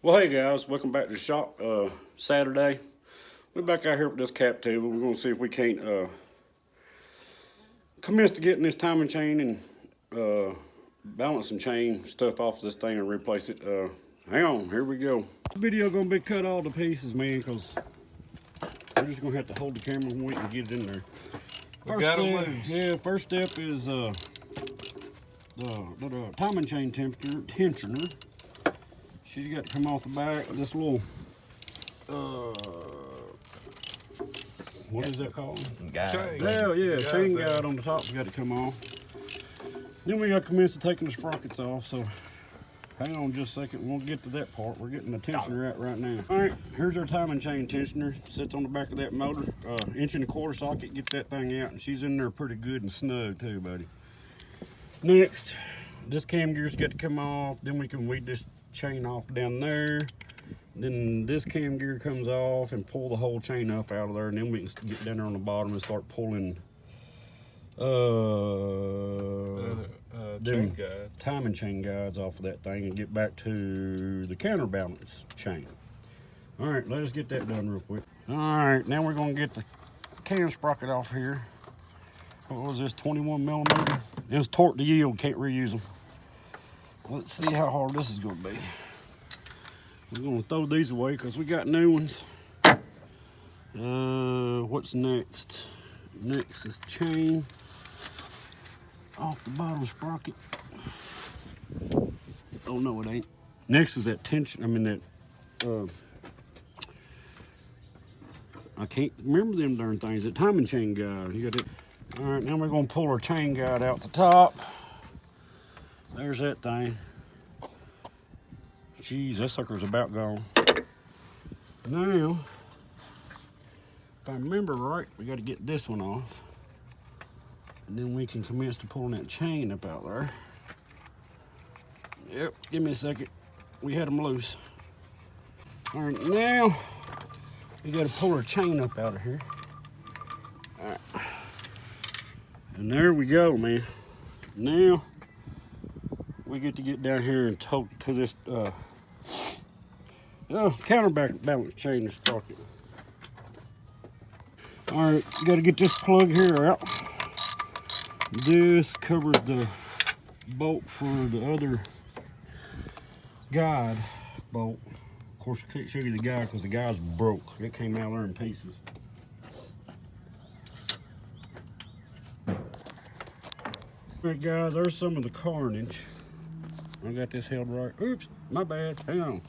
Well, hey guys, welcome back to the shop. Saturday, we're back out here with this captiva. We're going to see if we can't commence to getting this timing chain and balance and chain stuff off this thing and replace it. Hang on, here we go. The video going to be cut all to pieces, man, because we're just going to have to hold the camera and wait and get it in there. First step is the timing chain tensioner. She's got to come off the back. This little, what is that called? Guide. Chain guide on the top's got to come off. Then we got to commence to taking the sprockets off. So hang on just a second. We'll get to that part. We're getting the tensioner out right now. All right, here's our timing chain tensioner. Sits on the back of that motor. 1.25" socket. Gets that thing out, and she's in there pretty good and snug too, buddy. Next, this cam gear's got to come off. Then we can weed this chain off down there. Then this cam gear comes off and pull the whole chain up out of there, and then we can get down there on the bottom and start pulling chain guide. Timing chain guides off of that thing and get back to the counterbalance chain. All right, let us get that done real quick. All right, now we're gonna get the cam sprocket off here. What was this, 21 millimeter? It was torque to yield, can't reuse them. Let's see how hard this is gonna be. We're gonna throw these away because we got new ones. What's next? Next is chain off the bottom sprocket. Oh no, it ain't. Next is that tension, I can't remember them darn things. That timing chain guide, you got it. All right, now we're gonna pull our chain guide out the top. There's that thing. Jeez, that sucker's about gone. Now, if I remember right, we got to get this one off. And then we can commence to pulling that chain up out there. Yep, give me a second. We had them loose. All right, now we got to pull our chain up out of here. All right. And there we go, man. Now, we get to get down here and talk to this counterbalance chain sprocket. All right, you got to get this plug here out. This covers the bolt for the other guide bolt. Of course, I can't show you the guide because the guide's broke. It came out there in pieces. All right, guys, there's some of the carnage. I got this held right. Oops, my bad. Hang on.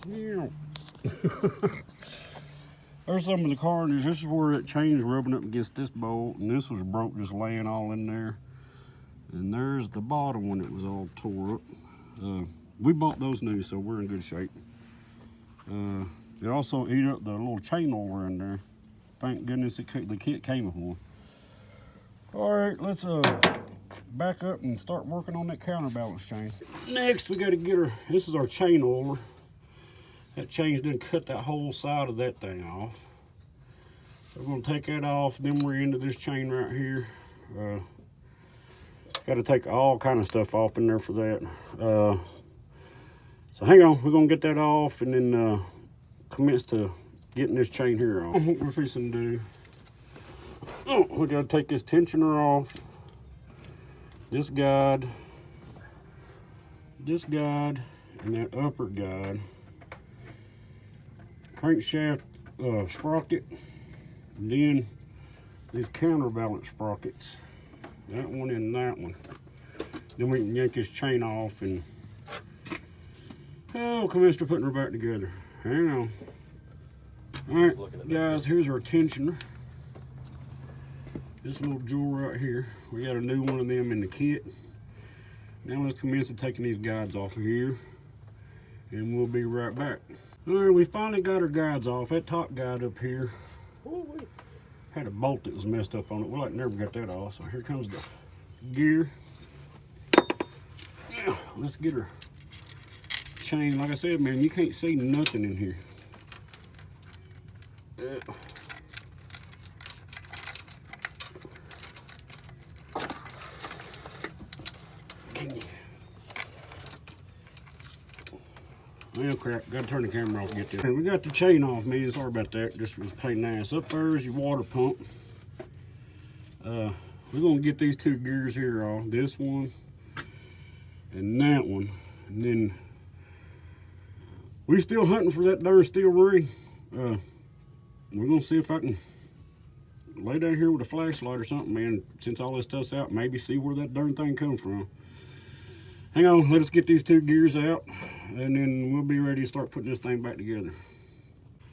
There's some of the carnage. This is where that chain's rubbing up against this bolt, and this was broke just laying all in there. And there's the bottom one that was all tore up. We bought those new, so we're in good shape. It also ate up the little chain oiler in there. Thank goodness the kit came with one. All right, let's back up and start working on that counterbalance chain. Next, we got to get this is our chain oiler. That chain's done cut that whole side of that thing off. So we're going to take that off, then we're into this chain right here. Got to take all kind of stuff off in there for that. So hang on, we're going to get that off and then commence to getting this chain here off. What we're fixing to do, we got to take this tensioner off. This guide, and that upper guide. Crankshaft sprocket, and then these counterbalance sprockets. That one and that one. Then we can yank this chain off and commence to putting her back together. Hang on. All right, guys, here's our tensioner. This little jewel right here. We got a new one of them in the kit. Now let's commence to taking these guides off of here, and we'll be right back. All right, we finally got our guides off. That top guide up here had a bolt that was messed up on it. Well, I never got that off, so here comes the gear. Now, let's get her chain. Like I said, man, you can't see nothing in here. Well, of crap. Gotta turn the camera off to get this. We got the chain off, man. Sorry about that. Just was plain ass. Up there's your water pump. We're gonna get these two gears here off. This one and that one. And then we still hunting for that darn steel ring. We're gonna see if I can lay down here with a flashlight or something, man. Since all this stuff's out, maybe see where that darn thing comes from. Hang on, let us get these two gears out, and then we'll be ready to start putting this thing back together.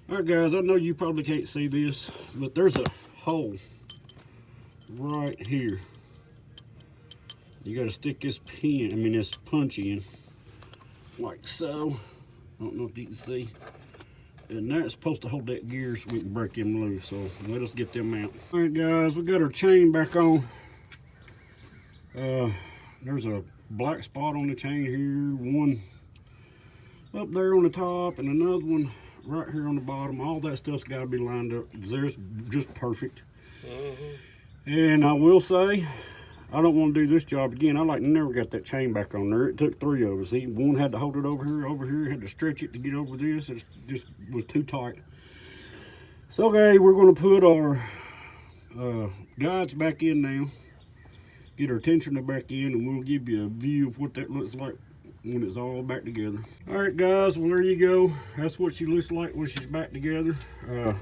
All right, guys, I know you probably can't see this, but there's a hole right here. You got to stick this this punch in, like so. I don't know if you can see. And that's supposed to hold that gear so we can break them loose. So let us get them out. All right, guys, we got our chain back on. There's a black spot on the chain here. One up there on the top and another one right here on the bottom. All that stuff's got to be lined up. There's just perfect. And I will say, I don't want to do this job again. I never got that chain back on there. It took three of us. One had to hold it over here, had to stretch it to get over this. It just was too tight. So, okay, we're going to put our guides back in now. Get our tensioner back in, and we'll give you a view of what that looks like when it's all back together. All right, guys, well, there you go. That's what she looks like when she's back together. That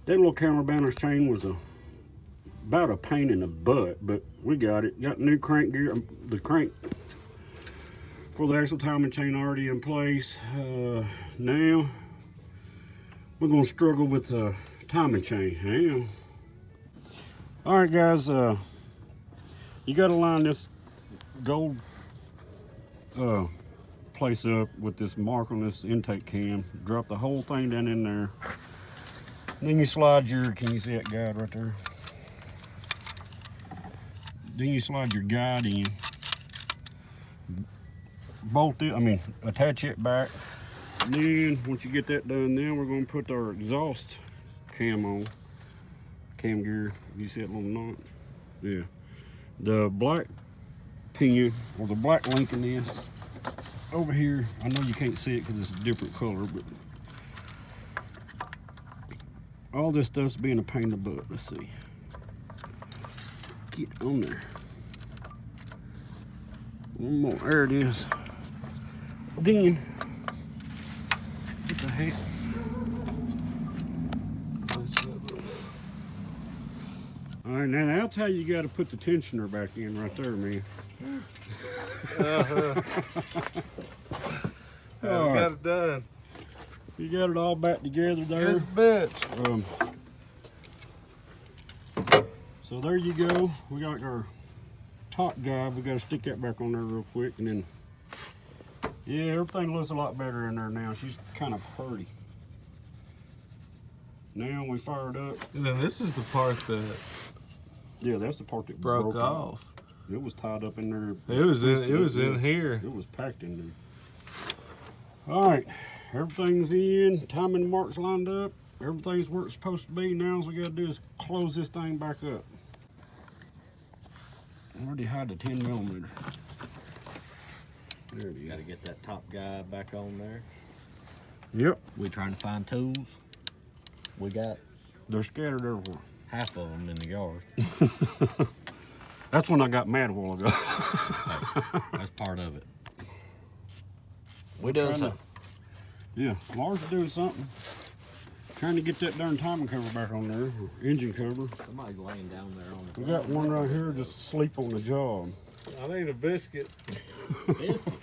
little counterbalance chain was about a pain in the butt, but we got it. Got new crank gear, the crank for the axle timing chain already in place. Now we're gonna struggle with the timing chain. Hang on. All right, guys, you gotta line this gold place up with this mark on this intake cam. Drop the whole thing down in there. Then you slide your, can you see that guide right there? Then you slide your guide in, bolt it, attach it back. Then once you get that done, then we're gonna put our exhaust cam on, cam gear. You see that little knot? Yeah. The black pinion, or the black link in this, over here, I know you can't see it because it's a different color, but all this stuff's being a pain in the butt. Let's see. Get on there. One more. There it is. Then, what the heck? All right, now that's how you got to put the tensioner back in right there, man. We got it done. You got it all back together there. Yes, bitch. So there you go. We got our top guide. We got to stick that back on there real quick, and then yeah, everything looks a lot better in there now. She's kind of pretty. Now we fired up. And then this is the part that that's the part that broke off. It was tied up in there. It was in here. It was packed in there. All right, everything's in. Timing marks lined up. Everything's where it's supposed to be. Now all we got to do is close this thing back up. I already had the 10 millimeter. There it is. Got to get that top guy back on there. Yep. We trying to find tools. We got They're scattered everywhere. half of them in the yard. That's when I got mad a while ago. Hey, that's part of it. We doing something. Yeah, Lars is doing something. Trying to get that darn timing cover back on there, or engine cover. Somebody's laying down there on the We got one right here just asleep on the job. I need a biscuit. biscuit.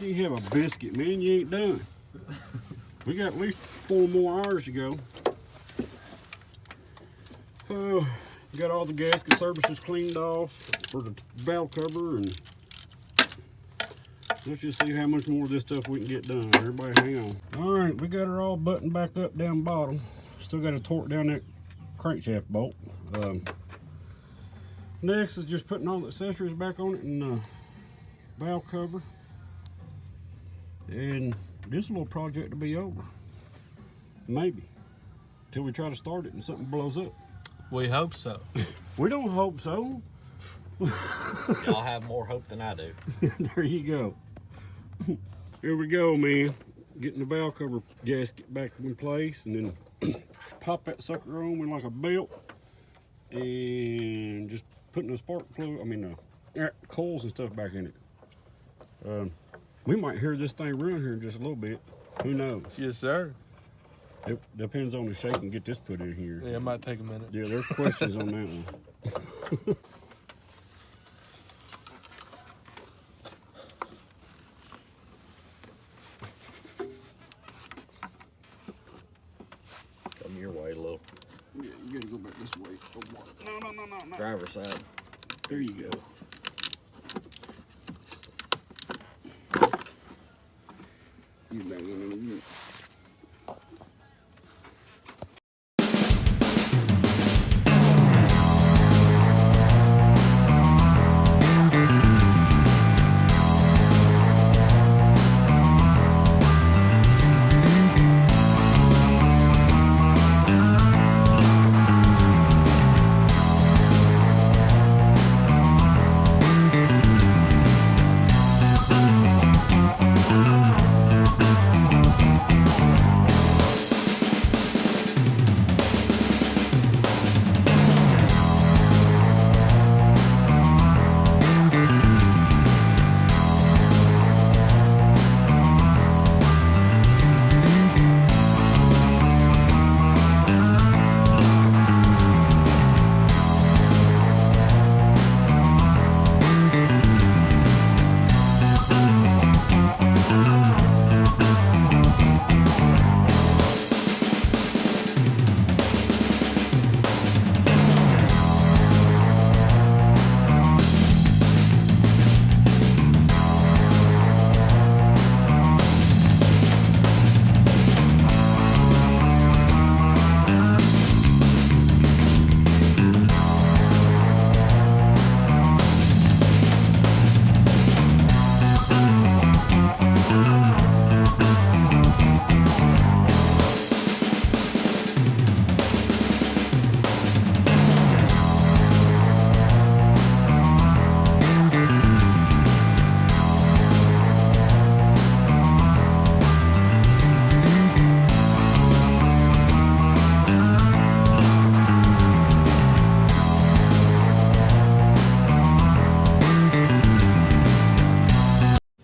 You have a biscuit, man, you ain't done. We got at least 4 more hours to go. Got all the gasket services cleaned off for the valve cover, and let's just see how much more of this stuff we can get done. Everybody hang on. All right, we got her all buttoned back up down bottom. Still got to torque down that crankshaft bolt. Next is just putting all the accessories back on it and valve cover. And this little project will be over. Maybe. Till we try to start it and something blows up. We hope so. We don't hope so. Y'all have more hope than I do. There you go. Here we go, man. Getting the valve cover gasket back in place, and then pop that sucker on with like a belt, and just putting the spark plug, coils and stuff back in it. We might hear this thing run here in just a little bit. Who knows? Yes, sir. It depends on the shape and get this put in here. Yeah, it might take a minute. Yeah, there's questions on that one. Come your way, little Yeah, you gotta go back this way. No. driver's side. There you go. You bang in a minute.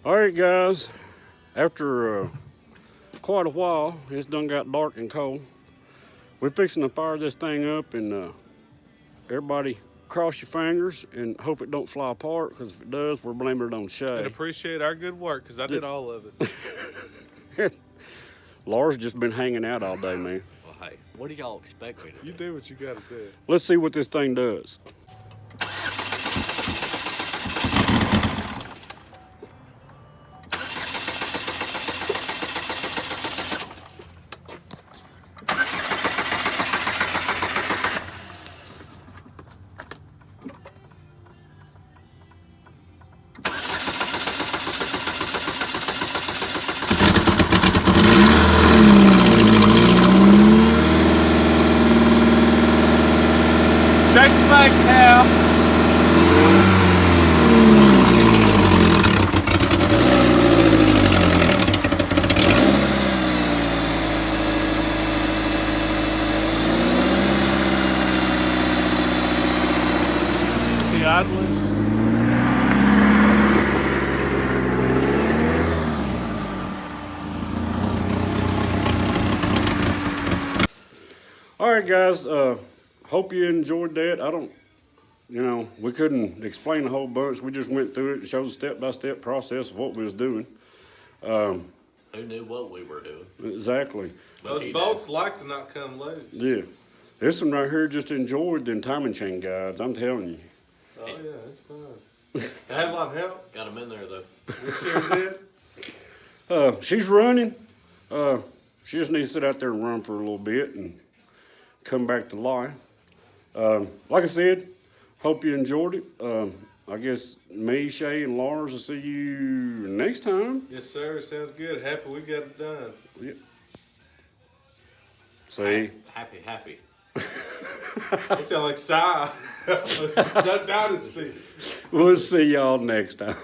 Alright guys, after quite a while, it's done got dark and cold. We're fixing to fire this thing up, and everybody cross your fingers and hope it don't fly apart, because if it does, we're blaming it on Shay. And appreciate our good work, because I did all of it. Lars just been hanging out all day, man. Well, hey, what do y'all expect me to You do what you got to do. Let's see what this thing does. Shake the bank now. See idling? All right, guys. Hope you enjoyed that. We couldn't explain a whole bunch. We just went through it and showed the step-by-step process of what we was doing. Who knew what we were doing? Exactly. Those bolts like to not come loose. Yeah. This one right here just enjoyed them timing chain guides. I'm telling you. Oh yeah, it's fun. I had a lot of help. Got them in there though. We sure did. She's running. She just needs to sit out there and run for a little bit and come back to life. Like I said, hope you enjoyed it. I guess me, Shay, and Lars will see you next time. Yes, sir. Sounds good. Happy we got it done. Yeah. See? Happy. It sound like Dynasty. We'll see y'all next time.